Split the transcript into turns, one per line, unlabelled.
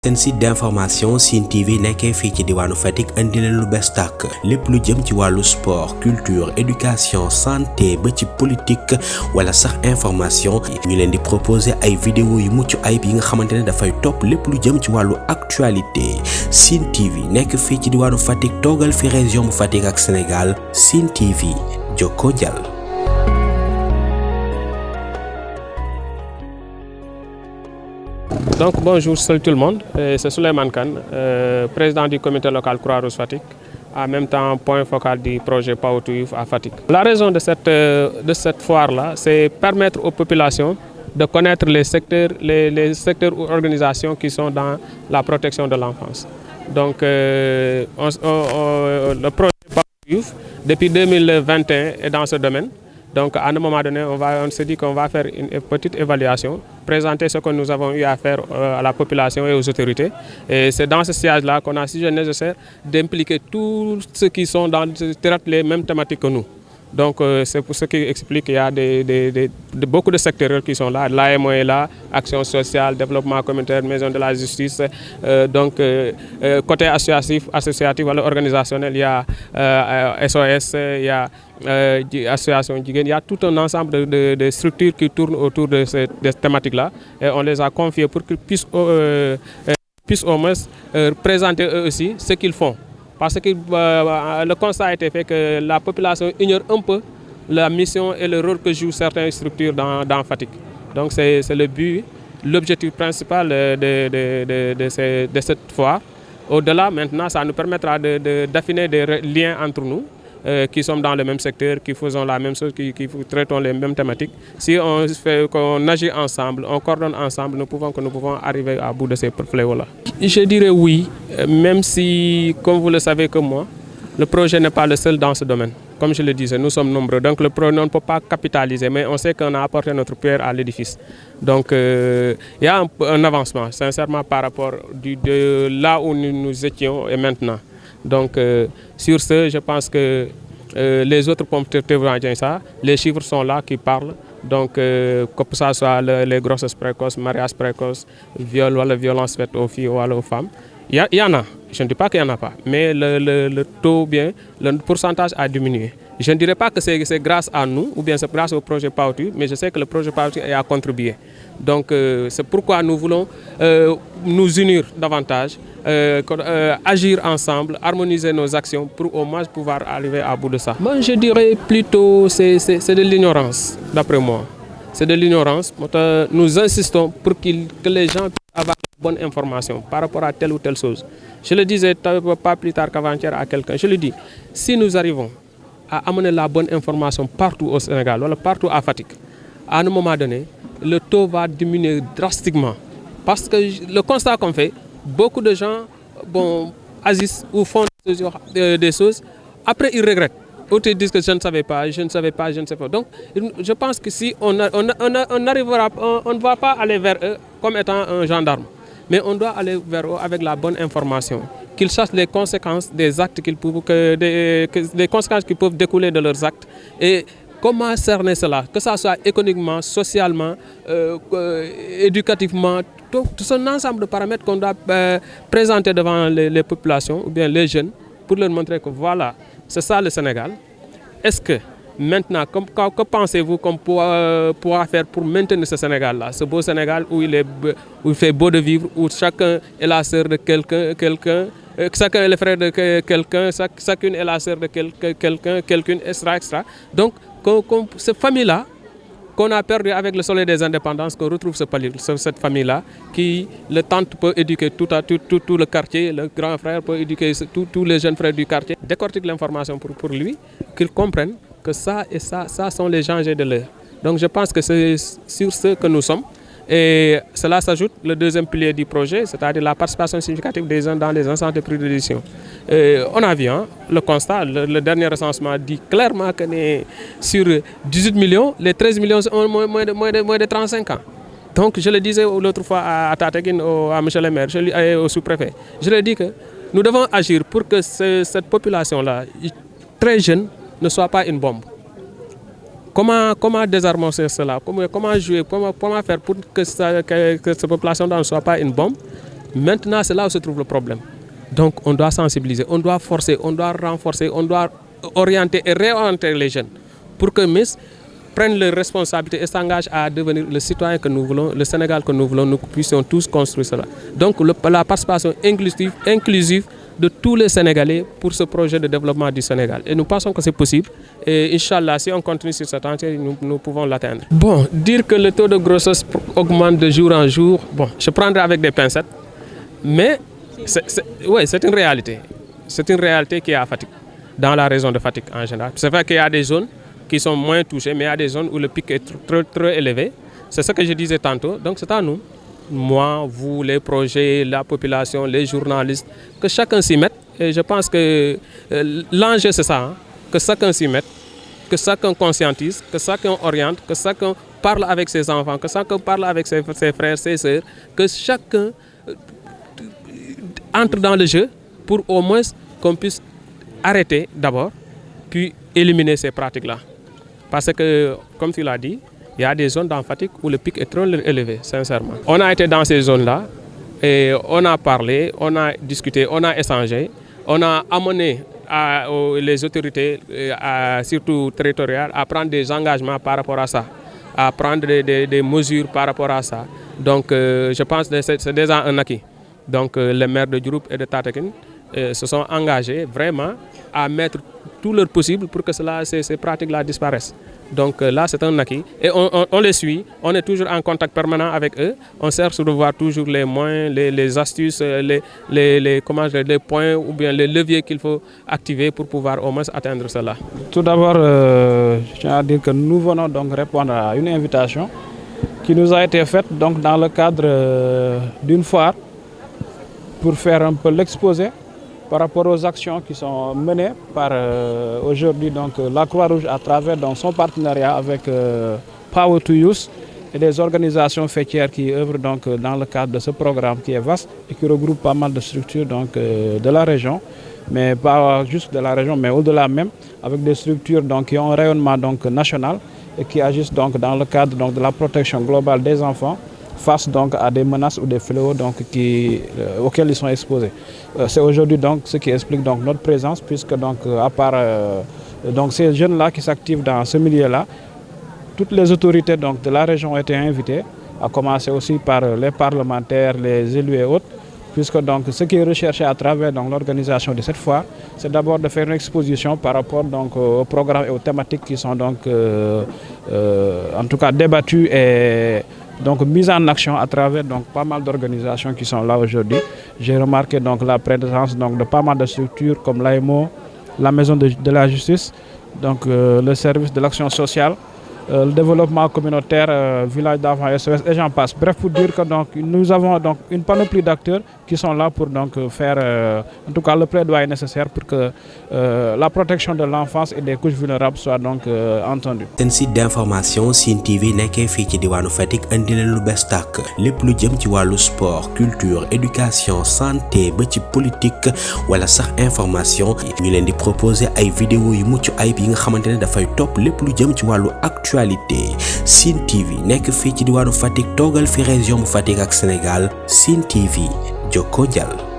Sen site d'information Sine TV nekkee fii ci diwaanu Fatick andi leen lu bees tàkk lépp lu jëm ci wàllu sport culture éducation santé ba ci politique wala sax information ñu leen di proposer ay vidéo yu mucc ayib yi nga xamante ne dafay topp lépp lu jëm ci wàllu actualité Sine TV nekk fii ci diwaanu Fatick toogal fi région bu Fatick ak Sénégal Sine TV jokkoo jàll.
Donc bonjour, salut tout le monde, c'est Souleymane Kane, président du comité local Croix-Rouge Fatick, en même temps point focal du projet Power to Youth à Fatick. La raison de cette foire-là, c'est permettre aux populations de connaître les secteurs ou organisations qui sont dans la protection de l'enfance. Donc le projet Power to Youth, depuis 2021, est dans ce domaine. Donc à un moment donné, on s'est dit qu'on va faire une petite évaluation, présenter ce que nous avons eu à faire à la population et aux autorités. Et c'est dans ce siège-là qu'on a jugé nécessaire d'impliquer tous ceux qui sont dans les mêmes thématiques que nous. Donc c'est pour ce qui explique qu'il y a beaucoup de secteurs qui sont là. L'AMO est là, action sociale, développement communautaire, maison de la justice. Côté associatif, organisationnel, il y a SOS, il y a association Jigéen. Il y a tout un ensemble de structures qui tournent autour de ces thématiques-là. Et on les a confiées pour qu'ils puissent au moins présenter eux aussi ce qu'ils font. Parce que le constat a été fait que la population ignore un peu la mission et le rôle que jouent certaines structures dans Fatick. Donc c'est le but, l'objectif principal de cette foire. Au-delà, maintenant, ça nous permettra d'affiner des liens entre nous, qui sommes dans le même secteur, qui faisons la même chose, qui traitons les mêmes thématiques. Si qu'on agit ensemble, on coordonne ensemble, nous pouvons arriver à bout de ces fléaux-là. Je dirais oui, même si, comme vous le savez comme moi, le projet n'est pas le seul dans ce domaine. Comme je le disais, nous sommes nombreux, donc le projet ne peut pas capitaliser, mais on sait qu'on a apporté notre pierre à l'édifice. Donc il y a un avancement, sincèrement, par rapport de là où nous étions et maintenant. Donc sur ce, je pense que les autres peuvent témoigner ça. Les chiffres sont là qui parlent. Donc que ce soit les grossesses précoces, mariages précoces, viol ou la violence faite aux filles ou aux femmes. Il y en a. Je ne dis pas qu'il n'y en a pas. Mais le taux, bien, le pourcentage a diminué. Je ne dirais pas que c'est grâce à nous ou bien c'est grâce au projet Power to Youth, mais je sais que le projet Power to Youth a contribué. Donc c'est pourquoi nous voulons nous unir davantage, agir ensemble, harmoniser nos actions pour au moins pouvoir arriver à bout de ça. Moi, je dirais plutôt c'est de l'ignorance, d'après moi. C'est de l'ignorance. Nous insistons pour que les gens puissent avoir la bonne information par rapport à telle ou telle chose. Je le disais pas plus tard qu'avant-hier à quelqu'un. Je le dis, si nous arrivons à amener la bonne information partout au Sénégal, ou partout à Fatick, à un moment donné, le taux va diminuer drastiquement. Parce que le constat qu'on fait, beaucoup de gens agissent ou font des choses, après ils regrettent. Ou ils disent que je ne savais pas, je ne savais pas, je ne sais pas. Donc je pense que si on ne va pas aller vers eux comme étant un gendarme, mais on doit aller vers eux avec la bonne information. Qu'ils sachent les conséquences des actes des conséquences qui peuvent découler de leurs actes et comment cerner cela, que ce soit économiquement, socialement, éducativement, tout un ensemble de paramètres qu'on doit présenter devant les populations ou bien les jeunes pour leur montrer que voilà, c'est ça le Sénégal. Est-ce que maintenant, que pensez-vous qu'on pourra faire pour maintenir ce Sénégal-là, ce beau Sénégal où il fait beau de vivre, où chacun est la sœur de quelqu'un, chacun est le frère de quelqu'un, chacune est la sœur de quelqu'une, etc. Donc, cette famille-là, qu'on a perdu avec le soleil des indépendances, qu'on retrouve cette famille-là, qui le tante peut éduquer tout le quartier, le grand frère peut éduquer tous les jeunes frères du quartier, décortique l'information pour lui, qu'il comprenne que ça et ça sont les gens de l'heure. Donc je pense que c'est sur ce que nous sommes. Et cela s'ajoute le deuxième pilier du projet, c'est-à-dire la participation significative des jeunes dans les instances de prise de décision. On a vu le constat, le dernier recensement dit clairement que sur 18 millions, les 13 millions ont moins de 35 ans. Donc je le disais l'autre fois à Tateguine, à M. le maire, et au sous-préfet, je lui dis que nous devons agir pour que cette population-là, très jeune, ne soit pas une bombe. Comment désarmer cela? Comment jouer? Comment faire pour que cette population ne soit pas une bombe Maintenant, c'est là où se trouve le problème. Donc, on doit sensibiliser, on doit forcer, on doit renforcer, on doit orienter et réorienter les jeunes pour que Miss prennent leurs responsabilités et s'engagent à devenir le citoyen que nous voulons, le Sénégal que nous voulons, nous puissions tous construire cela. Donc, la participation inclusive de tous les Sénégalais pour ce projet de développement du Sénégal. Et nous pensons que c'est possible. Et Inch'Allah, si on continue sur cette entière, nous pouvons l'atteindre. Bon, dire que le taux de grossesse augmente de jour en jour, bon, je prendrai avec des pincettes, mais c'est une réalité. C'est une réalité qui est à Fatick, dans la région de Fatick en général. C'est vrai qu'il y a des zones qui sont moins touchées, mais il y a des zones où le pic est très élevé. C'est ce que je disais tantôt. Donc c'est à nous, moi, vous, les projets, la population, les journalistes, que chacun s'y mette. Et je pense que l'enjeu c'est ça, hein, que chacun s'y mette, que chacun conscientise, que chacun oriente, que chacun parle avec ses enfants, que chacun parle avec ses frères, ses sœurs, que chacun entre dans le jeu pour au moins qu'on puisse arrêter d'abord, puis éliminer ces pratiques-là. Parce que, comme tu l'as dit, il y a des zones dans Fatick où le pic est trop élevé, sincèrement. On a été dans ces zones-là et on a parlé, on a discuté, on a échangé, on a amené les autorités, surtout territoriales, à prendre des engagements par rapport à ça, à prendre des mesures par rapport à ça. Donc, je pense que c'est déjà un acquis. Donc, les maires de Diouroup et de Tataguine se sont engagés vraiment à mettre tout leur possible pour que ces pratiques-là disparaissent. Donc là, c'est un acquis. Et on les suit, on est toujours en contact permanent avec eux. On cherche de voir toujours les moyens, les astuces, les points ou bien les leviers qu'il faut activer pour pouvoir au moins atteindre cela.
Tout d'abord, je tiens à dire que nous venons donc répondre à une invitation qui nous a été faite donc, dans le cadre d'une foire pour faire un peu l'exposé par rapport aux actions qui sont menées par aujourd'hui donc la Croix-Rouge à travers donc, son partenariat avec Power to Youth et des organisations fêtières qui œuvrent donc dans le cadre de ce programme qui est vaste et qui regroupe pas mal de structures donc de la région, mais pas juste de la région, mais au-delà même, avec des structures donc qui ont un rayonnement donc national et qui agissent donc dans le cadre donc de la protection globale des enfants face donc à des menaces ou des fléaux donc auxquels ils sont exposés. C'est aujourd'hui donc ce qui explique donc notre présence, puisque donc à part donc ces jeunes-là qui s'activent dans ce milieu-là, toutes les autorités donc de la région ont été invitées, à commencer aussi par les parlementaires, les élus et autres, puisque donc ce qui est recherché à travers donc l'organisation de cette foire, c'est d'abord de faire une exposition par rapport donc aux programmes et aux thématiques qui sont donc en tout cas débattus et donc mise en action à travers donc pas mal d'organisations qui sont là aujourd'hui. J'ai remarqué donc la présence donc de pas mal de structures comme l'AMO, la Maison de la Justice, donc le service de l'action sociale, le développement communautaire, village d'enfants SOS et j'en passe. Bref, pour dire que donc nous avons donc une panoplie d'acteurs qui sont là pour donc faire en tout cas le plaidoyer nécessaire pour que la protection de l'enfance et des couches vulnérables soit donc entendue.
Seen site d'information Sine TV nekkee fii ci diwaanu Fatick andi leen lu bees tàkk lépp lu jëm ci wàllu sport, culture, éducation, santé ba ci politique wala sax information ñu leen di proposer ay vidéo yu mucc ayib yi nga xamante ne dafay topp lépp lu jëm ci wàllu actualité. Sine TV nekk fii ci diwaanu Fatick toogal fi région bu Fatick ak Sénégal. Sine TV Jokko Jal.